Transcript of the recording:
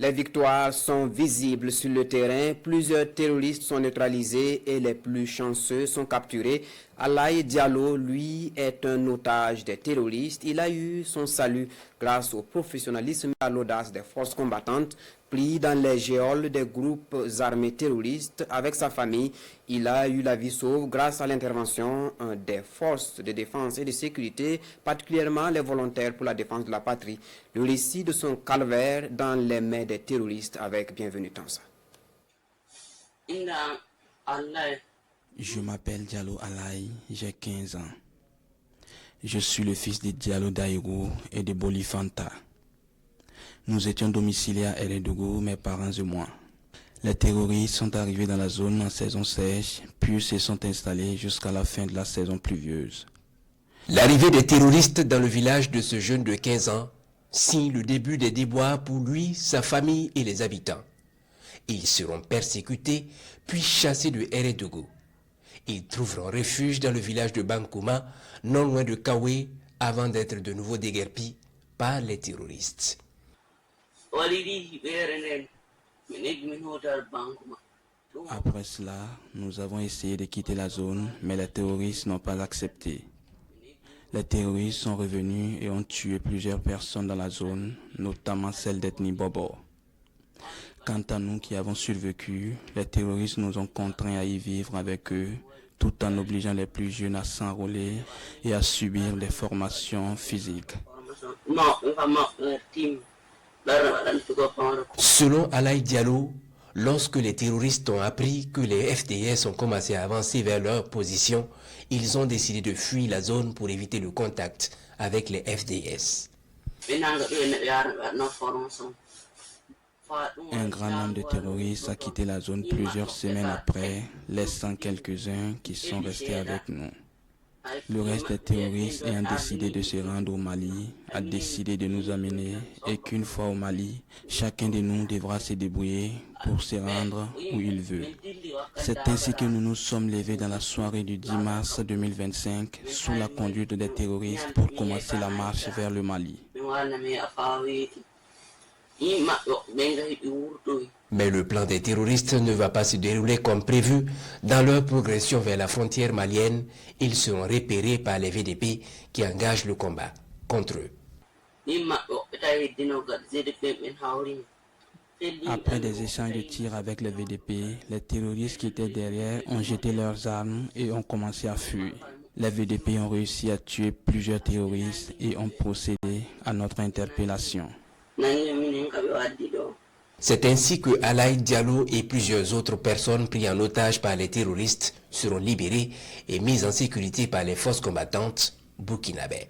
Les victoires sont visibles sur le terrain. Plusieurs terroristes sont neutralisés et les plus chanceux sont capturés. Alaï Diallo, lui, est un otage des terroristes. Il a eu son salut grâce au professionnalisme et à l'audace des forces combattantes. Pris dans les geôles des groupes armés terroristes avec sa famille, il a eu la vie sauve grâce à l'intervention des forces de défense et de sécurité, particulièrement les volontaires pour la défense de la patrie. Le récit de son calvaire dans les mains des terroristes avec Bienvenue Tansa. Je m'appelle Diallo Alaï, j'ai 15 ans. Je suis le fils de Diallo Daïrou et de Bolifanta. Nous étions domiciliés à Eredougou, mes parents et moi. Les terroristes sont arrivés dans la zone en saison sèche, puis se sont installés jusqu'à la fin de la saison pluvieuse. L'arrivée des terroristes dans le village de ce jeune de 15 ans signe le début des déboires pour lui, sa famille et les habitants. Ils seront persécutés, puis chassés de Eredougou. Ils trouveront refuge dans le village de Bankouma, non loin de Kawe, avant d'être de nouveau déguerpis par les terroristes. Après cela, nous avons essayé de quitter la zone, mais les terroristes n'ont pas accepté. Les terroristes sont revenus et ont tué plusieurs personnes dans la zone, notamment celle d'ethnie Bobo. Quant à nous qui avons survécu, les terroristes nous ont contraints à y vivre avec eux, tout en obligeant les plus jeunes à s'enrôler et à subir des formations physiques. Selon Alaï Diallo, lorsque les terroristes ont appris que les FDS ont commencé à avancer vers leur position, ils ont décidé de fuir la zone pour éviter le contact avec les FDS. Un grand nombre de terroristes a quitté la zone plusieurs semaines après, laissant quelques-uns qui sont restés avec nous. Le reste des terroristes ayant décidé de se rendre au Mali a décidé de nous amener et qu'une fois au Mali, chacun de nous devra se débrouiller pour se rendre où il veut. C'est ainsi que nous nous sommes levés dans la soirée du 10 mars 2025 sous la conduite des terroristes pour commencer la marche vers le Mali. Mais le plan des terroristes ne va pas se dérouler comme prévu. Dans leur progression vers la frontière malienne, ils seront repérés par les VDP qui engagent le combat contre eux. Après des échanges de tirs avec les VDP, les terroristes qui étaient derrière ont jeté leurs armes et ont commencé à fuir. Les VDP ont réussi à tuer plusieurs terroristes et ont procédé à notre interpellation. C'est ainsi que Alaï Diallo et plusieurs autres personnes prises en otage par les terroristes seront libérées et mises en sécurité par les forces combattantes burkinabè.